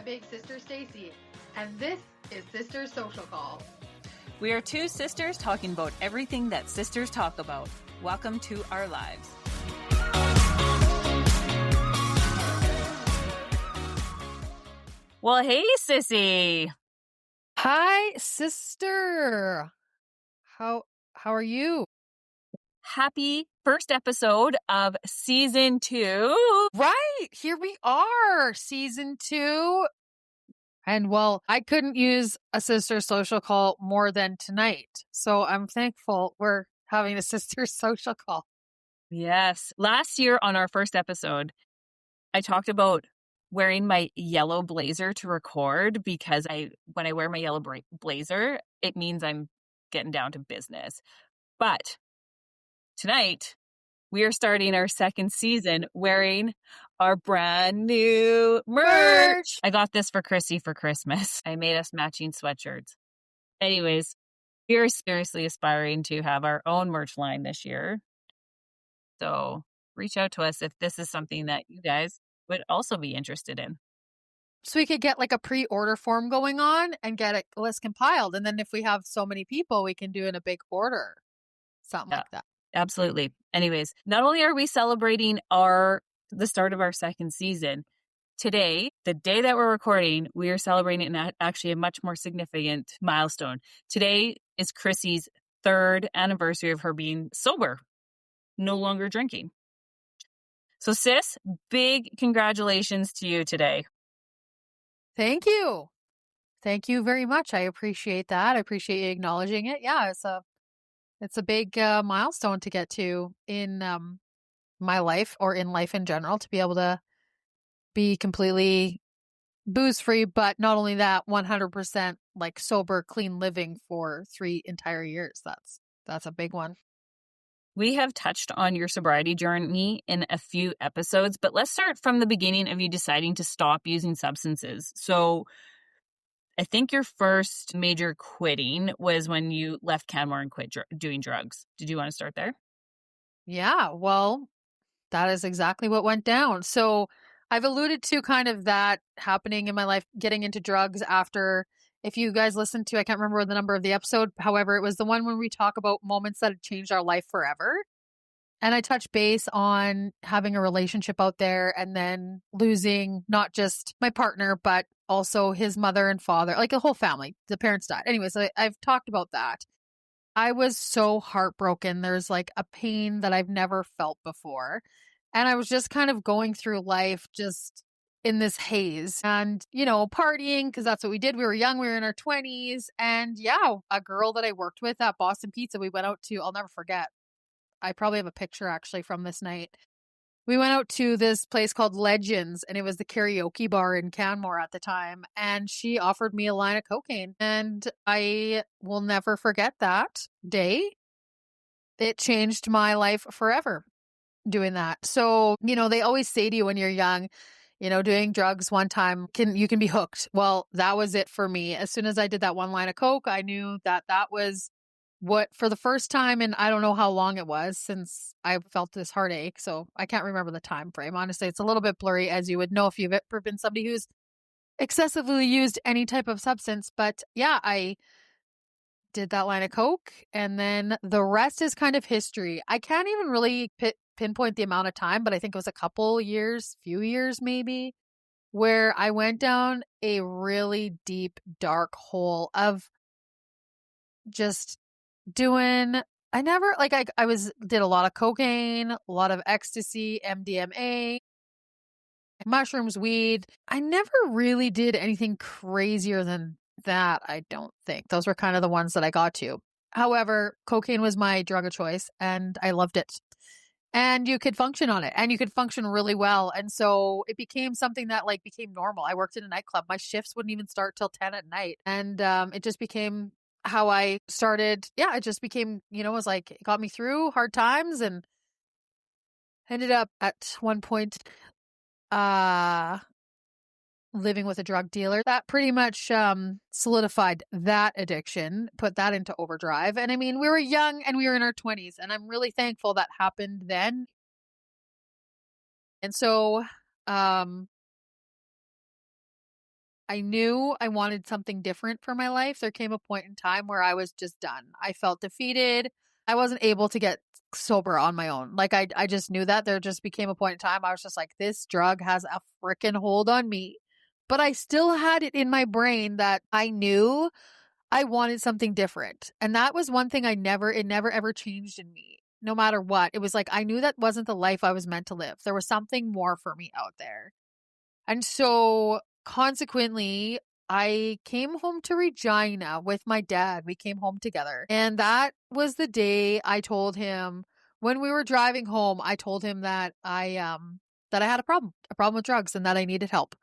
big sister Stacey, and this is Sisters Social Call. We are two sisters talking about everything that sisters talk about. Welcome to our lives. Well, hey, sissy. Hi, sister. How are you? Happy first episode of season 2. Right, here we are, season 2. And well, I couldn't use a sister social call more than tonight. So I'm thankful we're having a sister social call. Yes. Last year on our first episode, I talked about wearing my yellow blazer to record because when I wear my yellow blazer, it means I'm getting down to business. But tonight, we are starting our second season wearing our brand new merch. I got this for Krissy for Christmas. I made us matching sweatshirts. Anyways, we are seriously aspiring to have our own merch line this year. So reach out to us if this is something that you guys would also be interested in. So we could get like a pre-order form going on and get a list compiled. And then if we have so many people, we can do in a big order. Something like that. Absolutely. Anyways, not only are we celebrating the start of our second season, today, the day that we're recording, we are celebrating actually a much more significant milestone. Today is Krissy's 3rd anniversary of her being sober, no longer drinking. So sis, big congratulations to you today. Thank you. Thank you very much. I appreciate that. I appreciate you acknowledging it. Yeah, it's a big milestone to get to in my life or in life in general, to be able to be completely booze free, but not only that, 100% like sober, clean living for 3 entire years. That's a big one. We have touched on your sobriety journey in a few episodes, but let's start from the beginning of you deciding to stop using substances. So I think your first major quitting was when you left Canmore and quit doing drugs. Did you want to start there? Yeah, well, that is exactly what went down. So I've alluded to kind of that happening in my life, getting into drugs after, if you guys listened to, I can't remember the number of the episode. However, it was the one when we talk about moments that have changed our life forever. And I touched base on having a relationship out there and then losing not just my partner, but also his mother and father, like a whole family. The parents died. Anyways, I've talked about that. I was so heartbroken. There's like a pain that I've never felt before. And I was just kind of going through life just in this haze and, partying, because that's what we did. We were young. We were in our 20s. And yeah, a girl that I worked with at Boston Pizza, we went out to, I'll never forget. I probably have a picture actually from this night. We went out to this place called Legends, and it was the karaoke bar in Canmore at the time. And she offered me a line of cocaine, and I will never forget that day. It changed my life forever doing that. So, they always say to you when you're young, doing drugs one time, you can be hooked. Well, that was it for me. As soon as I did that one line of coke, I knew that was what, for the first time, and I don't know how long it was since I felt this heartache, so I can't remember the time frame. Honestly, it's a little bit blurry, as you would know if you've ever been somebody who's excessively used any type of substance. But yeah, I did that line of coke, and then the rest is kind of history. I can't even really pinpoint the amount of time, but I think it was a couple years, few years maybe, where I went down a really deep, dark hole of just doing, I never, like, did a lot of cocaine, a lot of ecstasy, MDMA, mushrooms, weed. I never really did anything crazier than that, I don't think. Those were kind of the ones that I got to. However, cocaine was my drug of choice and I loved it. And you could function on it and you could function really well. And so it became something that became normal. I worked in a nightclub. My shifts wouldn't even start till 10 at night. And it just became how I started. Yeah, it just became, it was like, it got me through hard times and ended up at one point living with a drug dealer. That pretty much solidified that addiction, put that into overdrive. And I mean, we were young and we were in our 20s, and I'm really thankful that happened then. And so I knew I wanted something different for my life. There came a point in time where I was just done. I felt defeated. I wasn't able to get sober on my own. Like I just knew that there just became a point in time I was just like, this drug has a freaking hold on me. But I still had it in my brain that I knew I wanted something different. And that was one thing it never ever changed in me. No matter what. It was like I knew that wasn't the life I was meant to live. There was something more for me out there. And so consequently, I came home to Regina with my dad. We came home together. And that was the day I told him when we were driving home, I told him that I had a problem with drugs and that I needed help.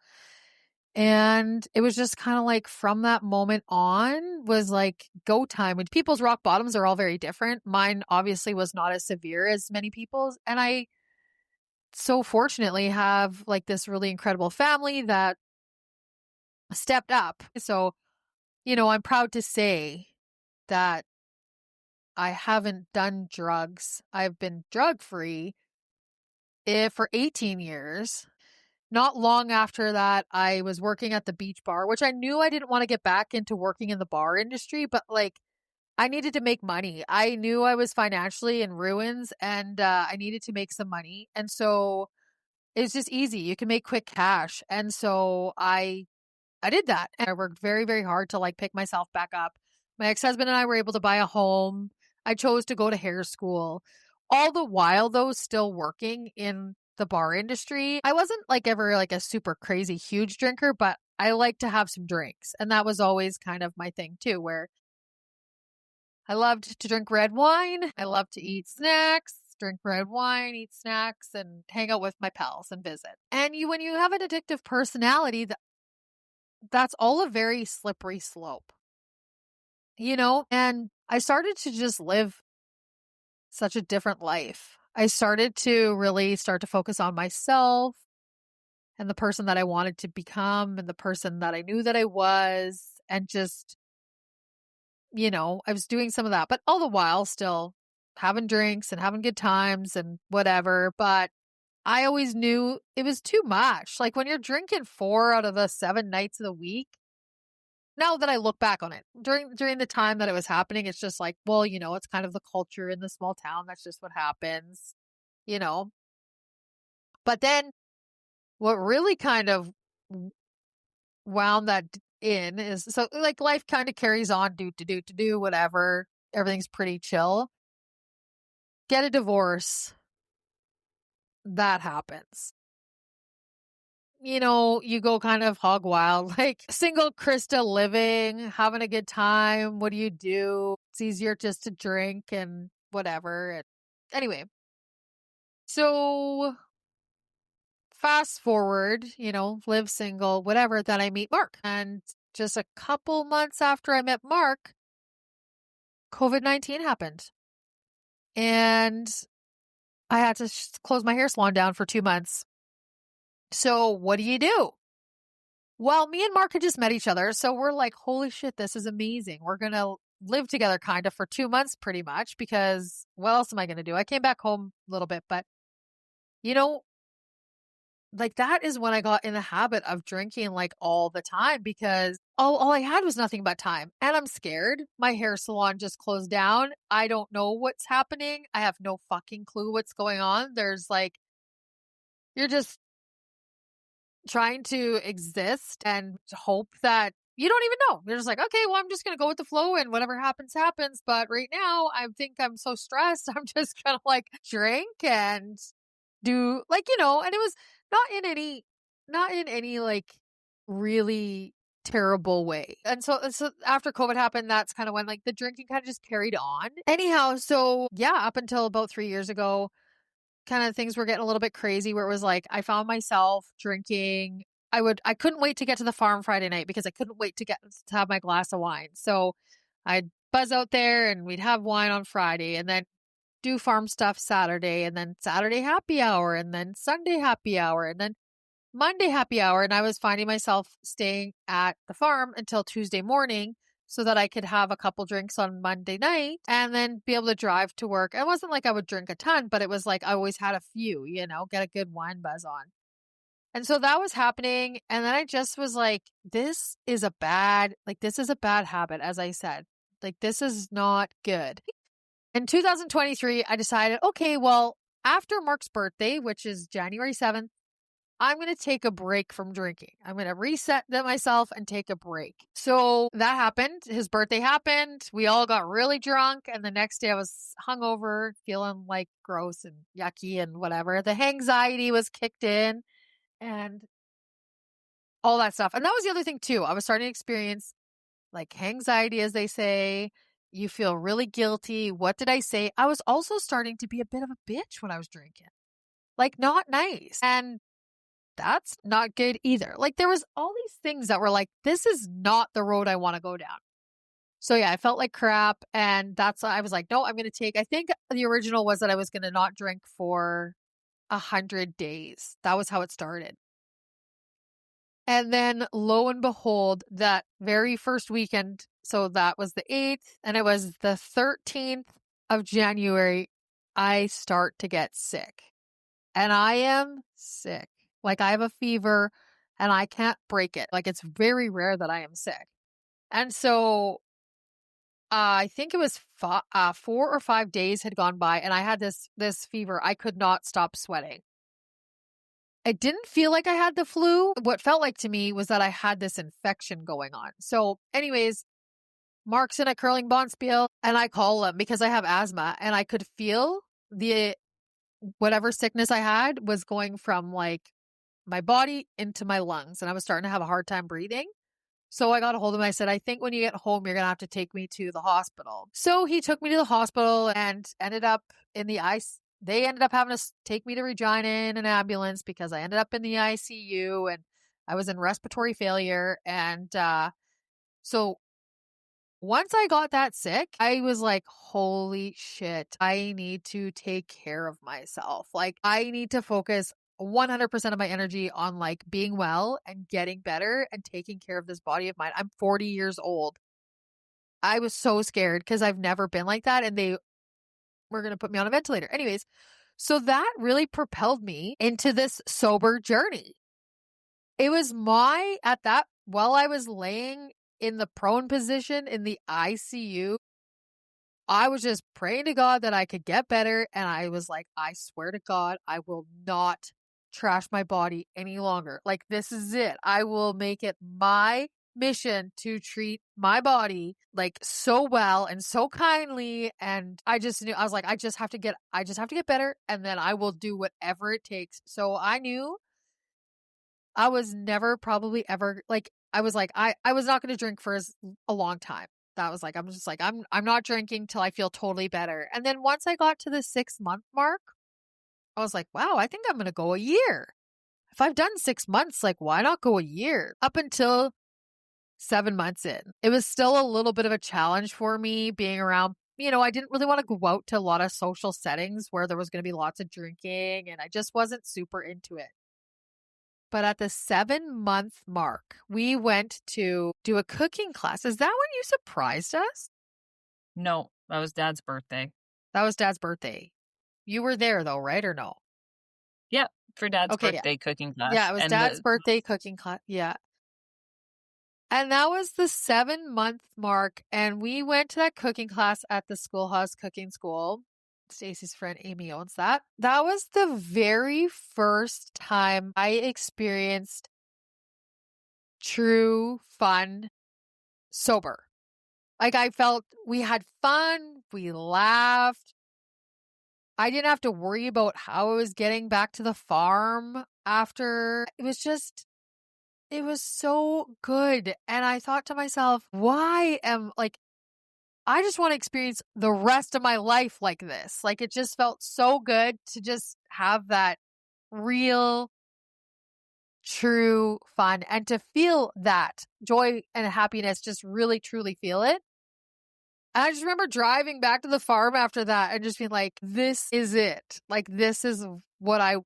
And it was just kind of like from that moment on was like go time. And people's rock bottoms are all very different. Mine obviously was not as severe as many people's. And I so fortunately have like this really incredible family that stepped up. So, I'm proud to say that I haven't done drugs. I've been drug free for 18 years. Not long after that, I was working at the beach bar, which I knew I didn't want to get back into working in the bar industry, but like I needed to make money. I knew I was financially in ruins and I needed to make some money. And so it's just easy. You can make quick cash. And so I did that. And I worked very, very hard to like pick myself back up. My ex-husband and I were able to buy a home. I chose to go to hair school. All the while though, still working in the bar industry. I wasn't like ever like a super crazy huge drinker, but I like to have some drinks. And that was always kind of my thing too, where I loved to drink red wine. I love to eat snacks, drink red wine, eat snacks, and hang out with my pals and visit. And when you have an addictive personality, that's all a very slippery slope, and I started to just live such a different life. I started to really start to focus on myself and the person that I wanted to become and the person that I knew that I was. And just, I was doing some of that, but all the while still having drinks and having good times and whatever. But I always knew it was too much. Like when you're drinking 4 out of the 7 nights of the week, now that I look back on it, during the time that it was happening, it's just like, well, it's kind of the culture in the small town. That's just what happens, you know. But then what really kind of wound that in is so like life kind of carries on, do whatever. Everything's pretty chill. Get a divorce. That happens. You go kind of hog wild, like single Krista living, having a good time. What do you do? It's easier just to drink and whatever. And anyway, so fast forward, live single, whatever, then I meet Mark. And just a couple months after I met Mark, COVID-19 happened. And I had to close my hair salon down for 2 months. So what do you do? Well, me and Mark had just met each other, so we're like, holy shit, this is amazing. We're going to live together kind of for 2 months pretty much, because what else am I going to do? I came back home a little bit, but like that is when I got in the habit of drinking like all the time, because all I had was nothing but time. And I'm scared. My hair salon just closed down. I don't know what's happening. I have no fucking clue what's going on. There's like, you're just trying to exist and hope that you don't even know. You're just like, okay, well, I'm just going to go with the flow and whatever happens, happens. But right now, I think I'm so stressed. I'm just going to like drink and do like, and it was not in any like really terrible way. And so after COVID happened, that's kind of when like the drinking kind of just carried on. Anyhow, so yeah, up until about 3 years ago, kind of things were getting a little bit crazy where it was like I found myself drinking. I couldn't wait to get to the farm Friday night because I couldn't wait to have my glass of wine. So I'd buzz out there and we'd have wine on Friday and then do farm stuff Saturday, and then Saturday happy hour, and then Sunday happy hour, and then Monday happy hour. And I was finding myself staying at the farm until Tuesday morning so that I could have a couple drinks on Monday night and then be able to drive to work. It wasn't like I would drink a ton, but it was like I always had a few, get a good wine buzz on. And so that was happening. And then I just was like, this is a bad habit, as I said. Like, this is not good. In 2023, I decided, okay, well, after Mark's birthday, which is January 7th, I'm going to take a break from drinking. I'm going to reset myself and take a break. So that happened. His birthday happened. We all got really drunk. And the next day I was hungover, feeling like gross and yucky and whatever. The anxiety was kicked in and all that stuff. And that was the other thing too. I was starting to experience like anxiety, as they say. You feel really guilty. What did I say? I was also starting to be a bit of a bitch when I was drinking. Like, not nice. And that's not good either. Like, there was all these things that were like, this is not the road I want to go down. So yeah, I felt like crap. And I was like, no, I'm going to I think the original was that I was going to not drink for 100 days. That was how it started. And then lo and behold, that very first weekend, so that was the 8th, and it was the 13th of January, I start to get sick. And I am sick. Like, I have a fever and I can't break it. Like, it's very rare that I am sick. And so I think it was 4 or 5 days had gone by and I had this fever. I could not stop sweating. It didn't feel like I had the flu. What felt like to me was that I had this infection going on. So anyways, Mark's in a curling bonspiel and I call him because I have asthma and I could feel whatever sickness I had was going from like my body into my lungs and I was starting to have a hard time breathing. So I got a hold of him. I said, I think when you get home, you're going to have to take me to the hospital. So he took me to the hospital and ended up in the ice. They ended up having to take me to Regina in an ambulance because I ended up in the ICU and I was in respiratory failure. And so once I got that sick, I was like, holy shit, I need to take care of myself. Like, I need to focus 100% of my energy on like being well and getting better and taking care of this body of mine. I'm 40 years old. I was so scared because I've never been like that. And they were going to put me on a ventilator. Anyways, so that really propelled me into this sober journey. It was while I was laying in the prone position in the ICU, I was just praying to God that I could get better. And I was like, I swear to God, I will not trash my body any longer. Like, this is it. I will make it my mission to treat my body like so well and so kindly. And I just knew, I was like, I just have to get better. And then I will do whatever it takes. So I knew I was never probably ever like, I was like, I was not going to drink for a long time. That was like, I'm just like, I'm not drinking till I feel totally better. And then once I got to the 6-month mark, I was like, wow, I think I'm going to go a year. If I've done 6 months, like, why not go a year? Up until 7 months in, it was still a little bit of a challenge for me being around, I didn't really want to go out to a lot of social settings where there was going to be lots of drinking and I just wasn't super into it. But at the 7-month mark, we went to do a cooking class. Is that when you surprised us? No, that was Dad's birthday. That was Dad's birthday. You were there though, right? Or no? Yeah, for Dad's Okay, birthday cooking class. Yeah, it was Dad's birthday cooking class. Yeah. And that was the 7-month mark. And we went to that cooking class at the Schoolhouse Cooking School. Stacey's friend Amy owns that. That was the very first time I experienced true fun sober. Like, I felt we had fun, we laughed. I didn't have to worry about how I was getting back to the farm after. It was so good. And I thought to myself, I just want to experience the rest of my life like this. Like, it just felt so good to just have that real, true fun and to feel that joy and happiness, just really, truly feel it. And I just remember driving back to the farm after that and just being like, this is it. Like, this is what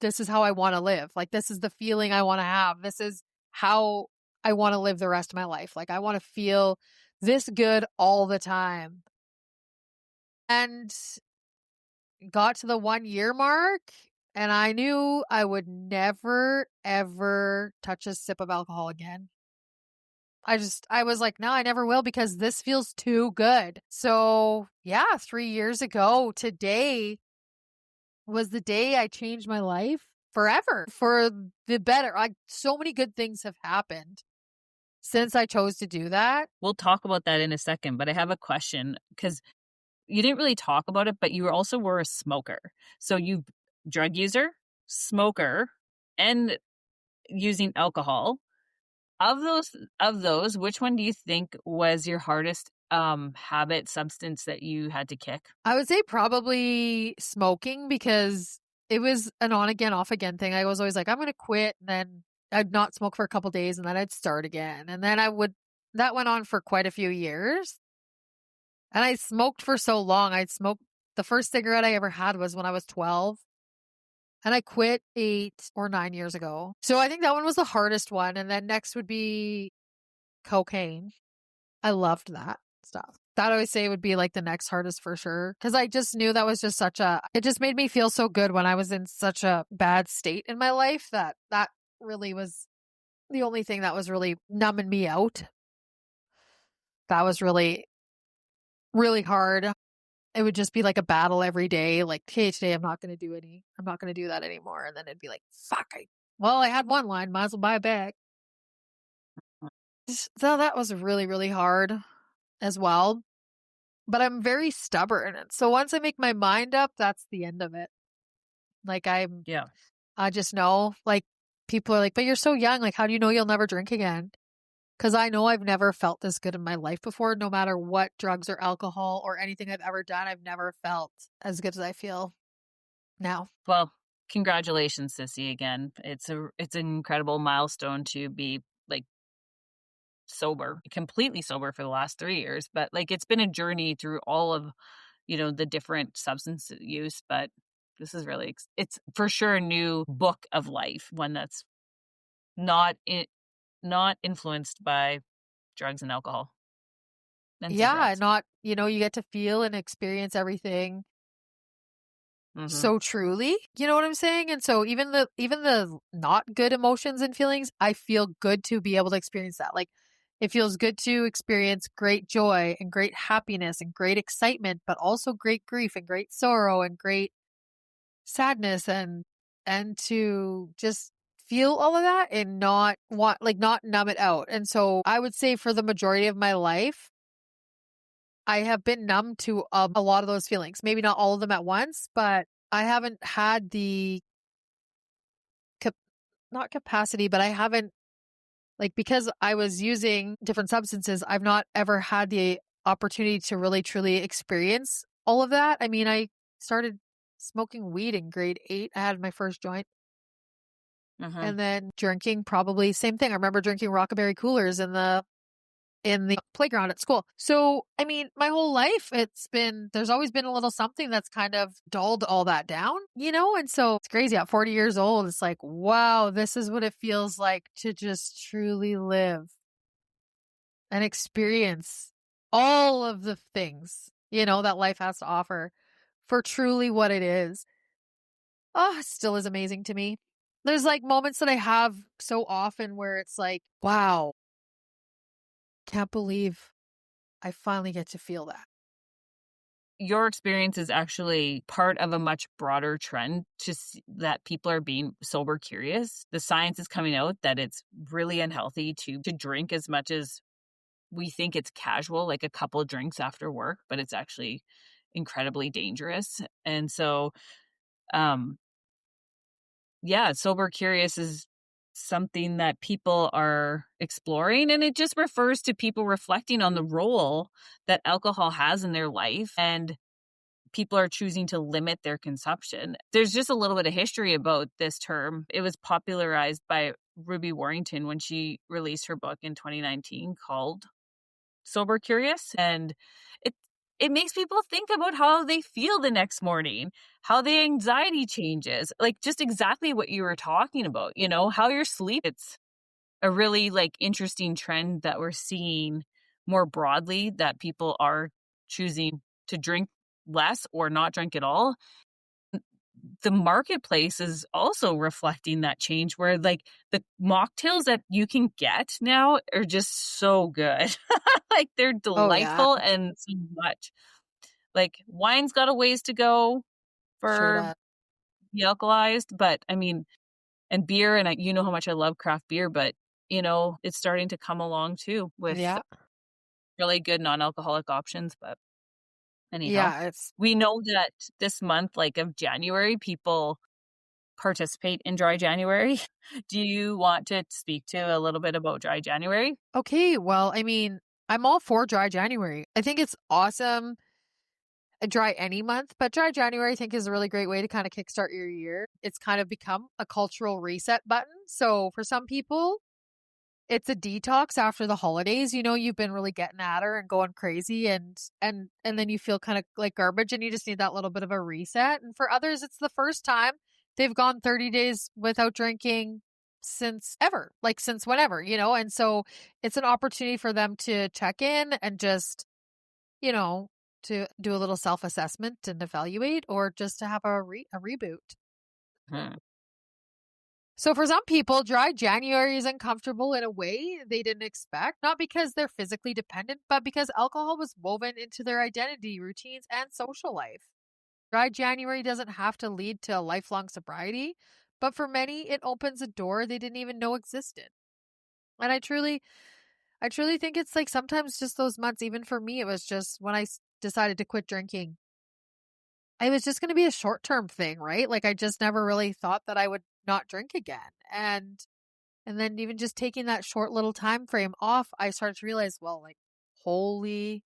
this is how I want to live. Like, this is the feeling I want to have. This is how I want to live the rest of my life. Like, I want to feel this good all the time. And got to the 1 year mark And I knew I would never, ever touch a sip of alcohol again. I was like, no, I never will because this feels too good. So, yeah, 3 years ago today was the day I changed my life forever for the better. Like, so many good things have happened since I chose to do that. We'll talk about that in a second, but I have a question because you didn't really talk about it, but you also were a smoker. So you drug user, smoker, and using alcohol. Of those, which one do you think was your hardest habit substance that you had to kick? I would say probably smoking because it was an on again, off again thing. I was always like, I'm going to quit. And then I'd not smoke for a couple days and then I'd start again. And then that went on for quite a few years. And I smoked for so long. The first cigarette I ever had was when I was 12. And I quit 8 or 9 years ago. So I think that one was the hardest one. And then next would be cocaine. I loved that stuff. That I would say would be like the next hardest for sure. Cause I just knew that was just it just made me feel so good when I was in such a bad state in my life that really was the only thing that was really numbing me out. That was really, really hard. It would just be like a battle every day. Like, hey, today I'm not going to do that anymore. And then it'd be like, fuck, I had one line, might as well buy it back. So that was really, really hard as well. But I'm very stubborn. And so once I make my mind up, that's the end of it. Like I just know, like people are like, but you're so young. Like, how do you know you'll never drink again? Because I know I've never felt this good in my life before. No matter what drugs or alcohol or anything I've ever done, I've never felt as good as I feel now. Well, congratulations, Sissy, again. It's an incredible milestone to be like sober, completely sober for the last 3 years. But like it's been a journey through all of, the different substance use. But this is really, it's for sure a new book of life, one that's not influenced by drugs and alcohol. And Yeah, cigarettes. not, you get to feel and experience everything so truly. You know what I'm saying? And so even the not good emotions and feelings, I feel good to be able to experience that. Like it feels good to experience great joy and great happiness and great excitement, but also great grief and great sorrow and great sadness and to just feel all of that and not numb it out. And so I would say for the majority of my life, I have been numb to a lot of those feelings. Maybe not all of them at once, but I haven't had the not capacity, but I haven't because I was using different substances, I've not ever had the opportunity to really truly experience all of that. I mean, I started smoking weed in grade 8. I had my first joint. And then drinking probably same thing. I remember drinking Rockaberry coolers in the playground at school. So, I mean, my whole life there's always been a little something that's kind of dulled all that down, And so it's crazy at 40 years old. It's like, wow, this is what it feels like to just truly live and experience all of the things, that life has to offer for truly what it is. Oh, it still is amazing to me. There's like moments that I have so often where it's like, wow, can't believe I finally get to feel that. Your experience is actually part of a much broader trend that people are being sober curious. The science is coming out that it's really unhealthy to drink as much as we think it's casual, like a couple of drinks after work, but it's actually incredibly dangerous. And so, sober curious is something that people are exploring, and it just refers to people reflecting on the role that alcohol has in their life, and people are choosing to limit their consumption. There's just a little bit of history about this term. It was popularized by Ruby Warrington when she released her book in 2019 called Sober Curious, and it makes people think about how they feel the next morning, how the anxiety changes, like just exactly what you were talking about, how your sleep. It's a really interesting trend that we're seeing more broadly, that people are choosing to drink less or not drink at all. the marketplace is also reflecting that change where like the mocktails that you can get now are just so good. Like they're Oh yeah, delightful and so much. Like wine's got a ways to go sure for does. the alkalized, but I mean, and beer, and you know how much I love craft beer, but you know, it's starting to come along too with Yeah, really good non-alcoholic options. But anyhow, yeah. It's we know that this month, like of January, people participate in dry January. Do you want to speak to a little bit about dry January? okay. Well, I mean, I'm all for dry January. I think it's awesome. Dry any month, but dry January I think is a really great way to kind of kickstart your year. It's kind of become a cultural reset button. So for some people, it's a detox after the holidays. You know, you've been really getting at her and going crazy and then you feel kind of like garbage and you just need that little bit of a reset. And for others, it's the first time they've gone 30 days without drinking since ever, like since whenever, you know? And so it's an opportunity for them to check in and just, you know, to do a little self-assessment and evaluate or just to have a reboot. Hmm. So for some people, dry January is uncomfortable in a way they didn't expect, not because they're physically dependent, but because alcohol was woven into their identity, routines, and social life. Dry January doesn't have to lead to a lifelong sobriety, but for many, it opens a door they didn't even know existed. And I truly think it's like sometimes just those months, even for me, it was just when decided to quit drinking. It was just going to be a short term thing, right? Like I just never really thought that I would not drink again. And then even just taking that short little time frame off, I started to realize, well, like, holy,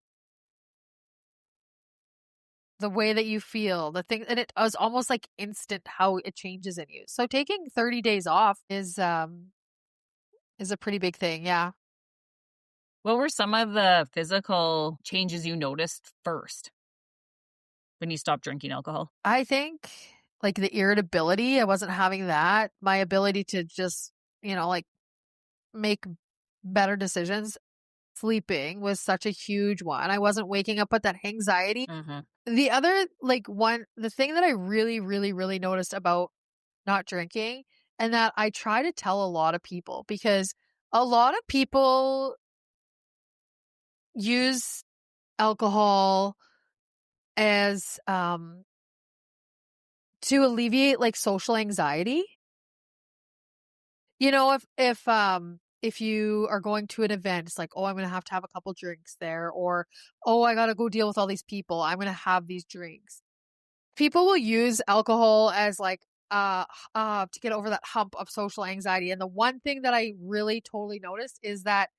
the way that you feel, the thing, and it was almost like instant how it changes in you. So taking 30 days off is a pretty big thing. Yeah. What were some of the physical changes you noticed first when you stopped drinking alcohol? I think like the irritability, I wasn't having that. My ability to just, like make better decisions. Sleeping was such a huge one. I wasn't waking up with that anxiety. Mm-hmm. The other, like, the thing that I really, really, really noticed about not drinking, and that I try to tell a lot of people because a lot of people use alcohol as, to alleviate like social anxiety. You know, if you are going to an event, it's like, oh, I'm going to have a couple drinks there, or, oh, I got to go deal with all these people. I'm going to have these drinks. People will use alcohol as like, to get over that hump of social anxiety. And the one thing that I really totally noticed is that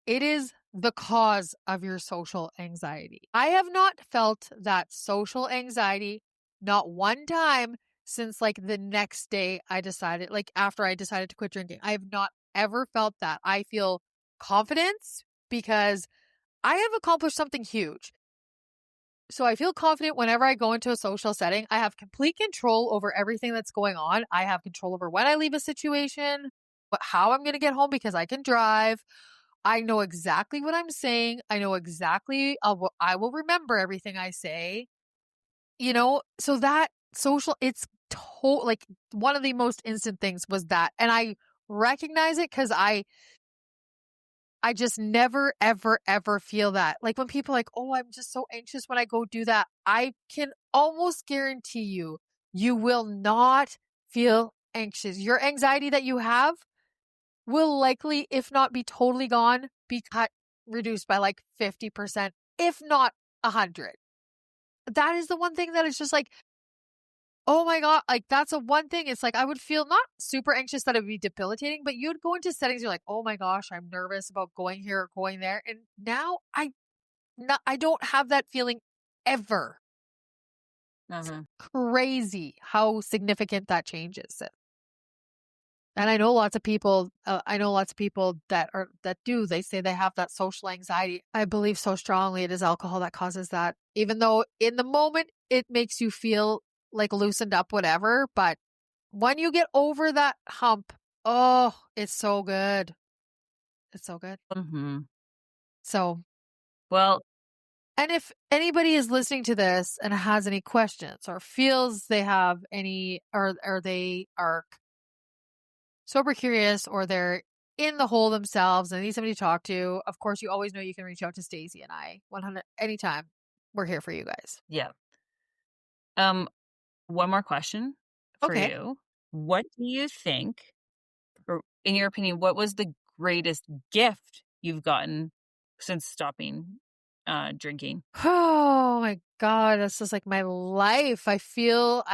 it is the cause of your social anxiety. I have not felt that social anxiety, not one time since like the next day like after I decided to quit drinking. I have not ever felt that. I feel confidence because I have accomplished something huge. So I feel confident whenever I go into a social setting. I have complete control over everything that's going on. I have control over when I leave a situation, how I'm going to get home because I can drive. I know exactly what I'm saying. I know exactly I will remember everything I say. So that social it's like one of the most instant things was that, and I recognize it cuz I just never ever ever feel that. Like when people are like, "Oh, I'm just so anxious when I go do that." I can almost guarantee you you will not feel anxious. Your anxiety that you have will likely, if not be totally gone, be reduced by like 50%, if not 100. That is the one thing that is just like, oh my God, like that's a one thing. It's like I would feel not super anxious that it would be debilitating, but you'd go into settings, you're like, oh my gosh, I'm nervous about going here or going there. And now I don't have that feeling ever. It's Mm-hmm. crazy how significant that change is. And I know lots of people, that do, they say they have that social anxiety. I believe so strongly it is alcohol that causes that, even though in the moment it makes you feel like loosened up, whatever. But when you get over that hump, oh, it's so good. It's so good. Mm-hmm. So Well, And if anybody is listening to this and has any questions or feels they have any, or they are sober curious, or they're in the hole themselves and need somebody to talk to, of course, you always know you can reach out to Stacey and I 100 anytime. We're here for you guys. Yeah. One more question for Okay. you. What do you think, or in your opinion, what was the greatest gift you've gotten since stopping drinking? Oh my God, that's just like my life. I feel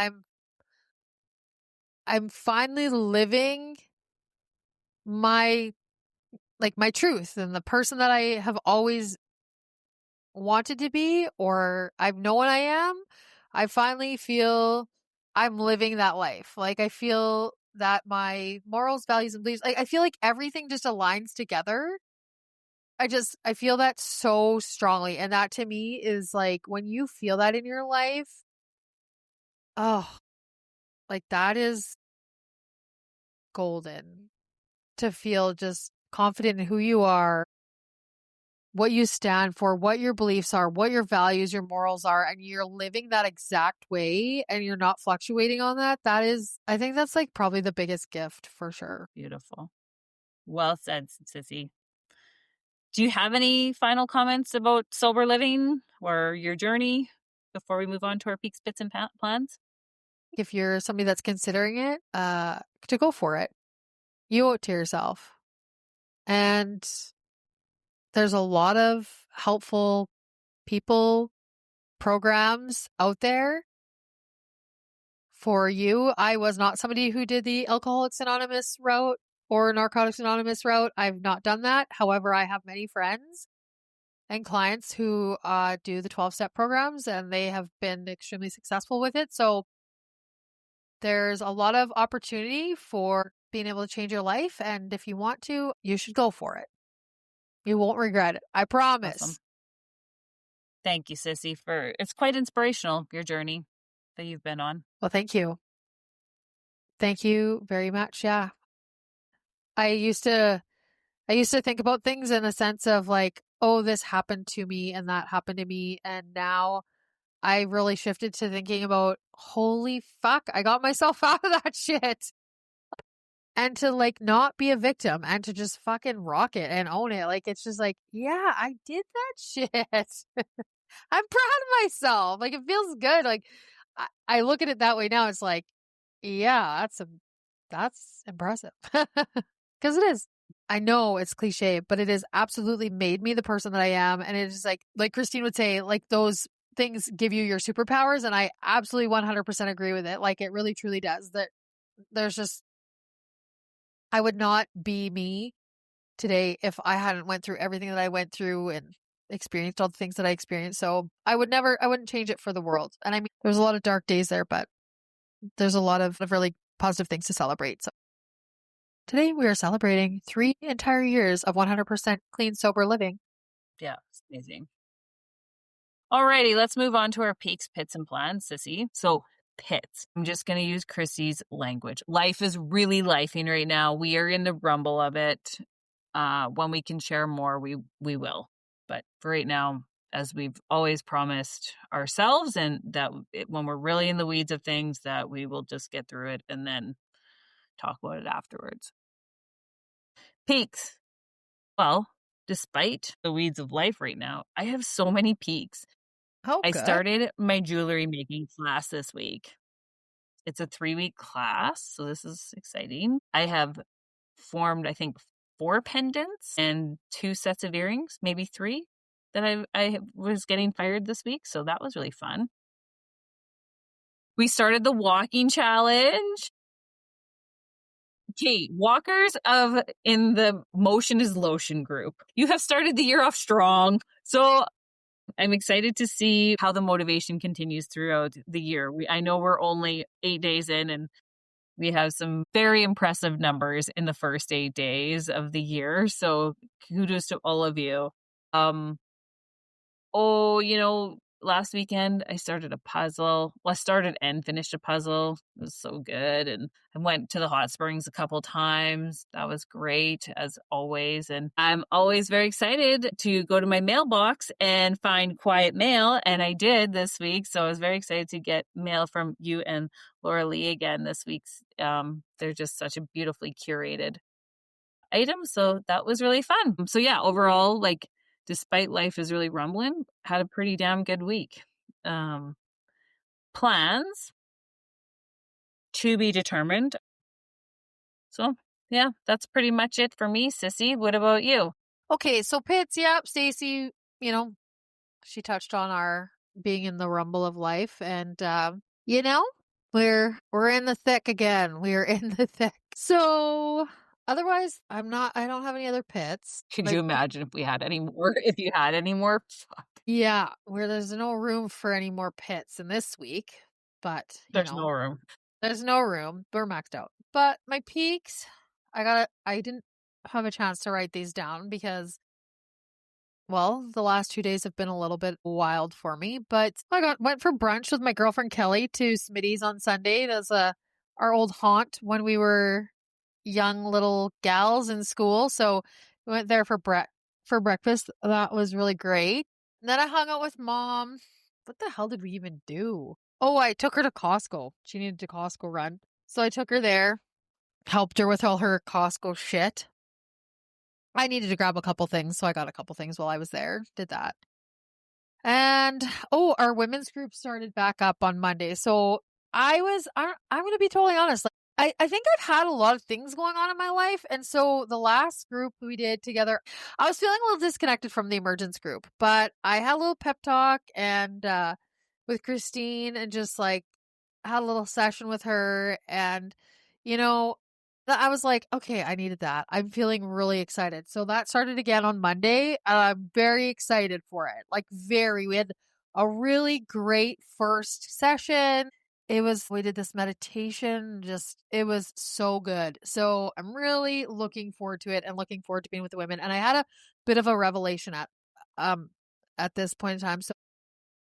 I'm finally living my my truth and the person that I have always wanted to be, or I've known I am. I finally feel I'm living that life. Like I feel that my morals, values, and beliefs, I feel like everything just aligns together. I feel that so strongly. And that to me is like when you feel that in your life, oh, like that is golden to feel just confident in who you are, what you stand for, what your beliefs are, what your values, your morals are, and you're living that exact way and you're not fluctuating on that. I think that's like probably the biggest gift for sure. Beautiful. Well said, Sissy. Do you have any final comments about sober living or your journey before we move on to our peaks, pits, and plans? If you're somebody that's considering it, to go for it. You owe it to yourself. And there's a lot of helpful people, programs out there for you. I was not somebody who did the Alcoholics Anonymous route or Narcotics Anonymous route. I've not done that. However, I have many friends and clients who do the 12-step programs, and they have been extremely successful with it. So there's a lot of opportunity for being able to change your life. And if you want to, you should go for it. You won't regret it. I promise. Awesome. Thank you, Sissy, it's quite inspirational, your journey that you've been on. Well, thank you. Thank you very much. Yeah. I used to think about things in a sense of like, oh, this happened to me and that happened to me. And now I really shifted to thinking about, holy fuck, I got myself out of that shit. And to like not be a victim and to just fucking rock it and own it. Like, it's just like, yeah, I did that shit. I'm proud of myself. Like, it feels good. Like, I look at it that way now. It's like, yeah, that's impressive. Because it is. I know it's cliche, but it has absolutely made me the person that I am. And it is like Christine would say, like those things give you your superpowers. And I absolutely 100% agree with it. Like, it really truly does. That there's just, I would not be me today if I hadn't went through everything that I went through and experienced all the things that I experienced. So I wouldn't change it for the world. And I mean, there's a lot of dark days there, but there's a lot of really positive things to celebrate. So today we are celebrating 3 entire years of 100% clean, sober living. Yeah, it's amazing. Alrighty, let's move on to our peaks, pits, and plans, Sissy. So pits. I'm just going to use Krissy's language. Life is really lifing right now. We are in the rumble of it. When we can share more, we will. But for right now, as we've always promised ourselves, and that when we're really in the weeds of things, that we will just get through it and then talk about it afterwards. Peaks. Well, despite the weeds of life right now, I have so many peaks. Oh, I good. started my jewelry making class this week. It's a 3-week class, so this is exciting. I have formed, I think, 4 pendants and 2 sets of earrings, maybe 3, that I was getting fired this week, so that was really fun. We started the walking challenge. Okay, walkers in the Motion is Lotion group. You have started the year off strong, so I'm excited to see how the motivation continues throughout the year. I know we're only 8 days in, and we have some very impressive numbers in the first 8 days of the year. So kudos to all of you. last weekend I started a puzzle. Well, I started and finished a puzzle. It was so good. And I went to the hot springs a couple times. That was great as always. And I'm always very excited to go to my mailbox and find quiet mail. And I did this week. So I was very excited to get mail from you and Laura Lee again this week. They're just such a beautifully curated item. So that was really fun. So yeah, overall, like, despite life is really rumbling, had a pretty damn good week. Plans to be determined. So yeah, that's pretty much it for me, Sissy. What about you? Okay, so Pits, yeah, Stacey, she touched on our being in the rumble of life, and we're in the thick again. We're in the thick. So otherwise, I don't have any other pits. Could you imagine if we had any more? If you had any more? Fuck. Yeah, where there's no room for any more pits in this week, but There's no room. There's no room. We're maxed out. But my peaks, I didn't have a chance to write these down because, well, the last 2 days have been a little bit wild for me. But I went for brunch with my girlfriend Kelly to Smitty's on Sunday. That's our old haunt when we were young little gals in school. So we went there for breakfast. That was really great. And then I hung out with Mom. What the hell did we even do? Oh, I took her to Costco. She needed a Costco run. So I took her there, helped her with all her Costco shit. I needed to grab a couple things, so I got a couple things while I was there. Did that. And, our women's group started back up on Monday. So I'm going to be totally honest. I think I've had a lot of things going on in my life. And so the last group we did together, I was feeling a little disconnected from the emergence group, but I had a little pep talk and, with Christine and just like had a little session with her. And, I was like, okay, I needed that. I'm feeling really excited. So that started again on Monday. And I'm very excited for it. We had a really great first session. We did this meditation, it was so good. So I'm really looking forward to it and looking forward to being with the women. And I had a bit of a revelation at this point in time. So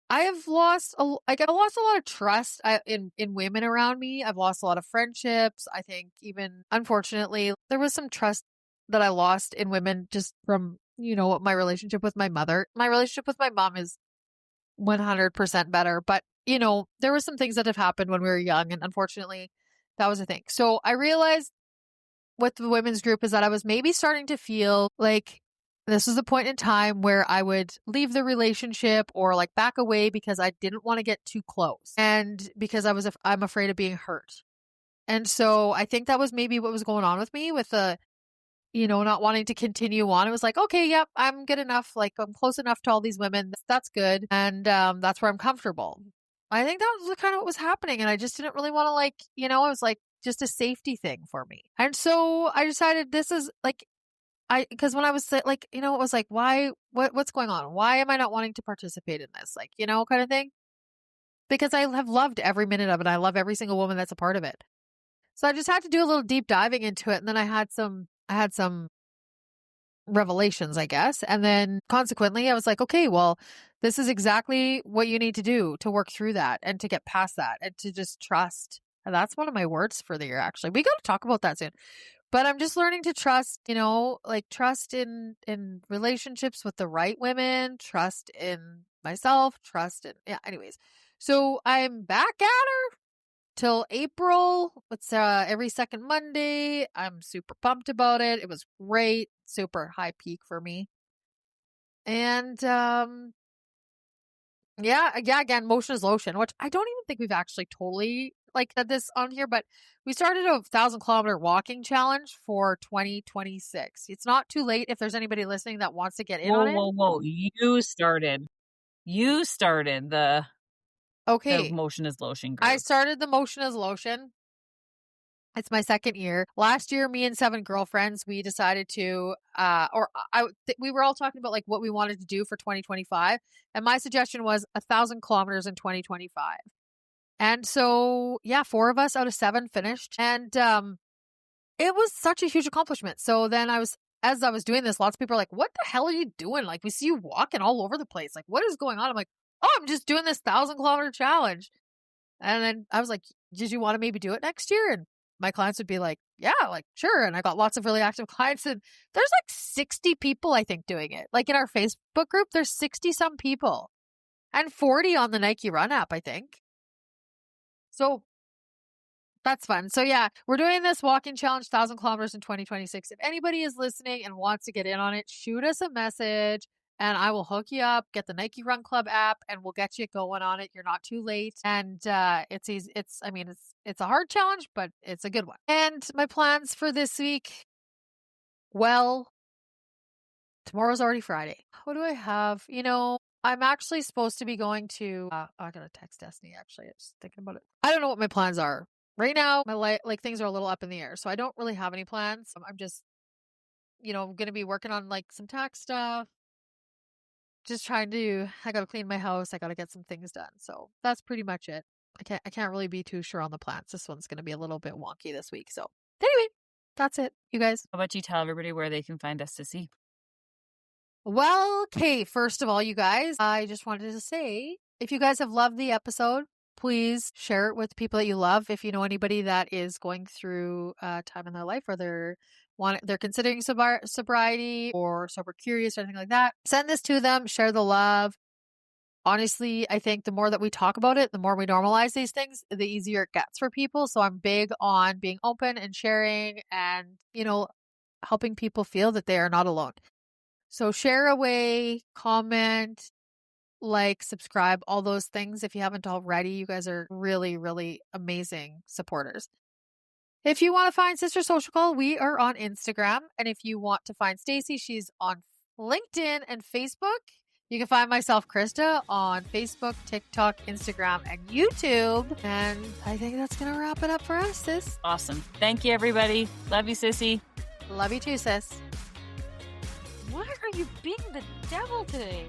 I've lost a lot of trust in women around me. I've lost a lot of friendships. I think even unfortunately, there was some trust that I lost in women just from, my relationship with my mother. My relationship with my mom is 100% better, but there were some things that have happened when we were young, and unfortunately that was a thing. So I realized with the women's group is that I was maybe starting to feel like this was the point in time where I would leave the relationship or like back away because I didn't want to get too close and because I'm afraid of being hurt. And so I think that was maybe what was going on with me with the not wanting to continue on. It was like, okay, yep, I'm good enough. Like I'm close enough to all these women. That's good. And that's where I'm comfortable. I think that was kind of what was happening. And I just didn't really want to it was like just a safety thing for me. And so I decided this is because when I was it was like, what's going on? Why am I not wanting to participate in this? Kind of thing. Because I have loved every minute of it. I love every single woman that's a part of it. So I just had to do a little deep diving into it. And then I had some revelations, I guess. And then consequently, I was like, okay, well, this is exactly what you need to do to work through that and to get past that and to just trust. And that's one of my words for the year, actually. We got to talk about that soon. But I'm just learning to trust, trust in relationships with the right women, trust in myself, anyways. So I'm back at her till April. It's every second Monday. I'm super pumped about it. It was great. Super high peak for me. And again, motion is lotion, which I don't even think we've actually totally had this on here, but we started a 1,000-kilometer walking challenge for 2026. It's not too late if there's anybody listening that wants to get in on it. Whoa. You started the motion is lotion group. I started the motion is lotion. It's my second year. Last year, me and 7 girlfriends, we decided to, we were all talking about what we wanted to do for 2025. And my suggestion was 1,000 kilometers in 2025. And so, 4 of us out of 7 finished. And it was such a huge accomplishment. So then as I was doing this, lots of people are like, what the hell are you doing? We see you walking all over the place. What is going on? I'm like, oh, I'm just doing this 1,000-kilometer challenge. And then I was like, did you want to maybe do it next year? And my clients would be like, yeah, like, sure. And I got lots of really active clients. And there's like 60 people, I think, doing it. Like in our Facebook group, there's 60 some people and 40 on the Nike Run app, I think. So that's fun. So yeah, we're doing this walking challenge, 1,000 kilometers in 2026. If anybody is listening and wants to get in on it, shoot us a message and I will hook you up, get the Nike Run Club app and we'll get you going on it. You're not too late. And it's easy. It's a hard challenge, but it's a good one. And my plans for this week, well, tomorrow's already Friday. What do I have? I'm actually supposed to be going to, I gotta text Destiny actually. I was thinking about it. I don't know what my plans are. Right now, my things are a little up in the air, so I don't really have any plans. I'm just, going to be working on like some tax stuff. Just I got to clean my house. I got to get some things done. So that's pretty much it. I can't really be too sure on the plans. This one's going to be a little bit wonky this week. So anyway, that's it, you guys. How about you tell everybody where they can find us to see? Well, okay. First of all, you guys, I just wanted to say, if you guys have loved the episode, please share it with people that you love. If you know anybody that is going through a time in their life or they're considering sobriety or sober curious or anything like that, send this to them, share the love. Honestly, I think the more that we talk about it, the more we normalize these things, the easier it gets for people. So I'm big on being open and sharing and, helping people feel that they are not alone. So share away, comment, like, subscribe, all those things. If you haven't already, you guys are really, really amazing supporters. If you want to find Sister Social Call, we are on Instagram. And if you want to find Stacey, she's on LinkedIn and Facebook. You can find myself, Krista, on Facebook, TikTok, Instagram, and YouTube. And I think that's going to wrap it up for us, sis. Awesome. Thank you, everybody. Love you, sissy. Love you too, sis. Why are you being the devil today?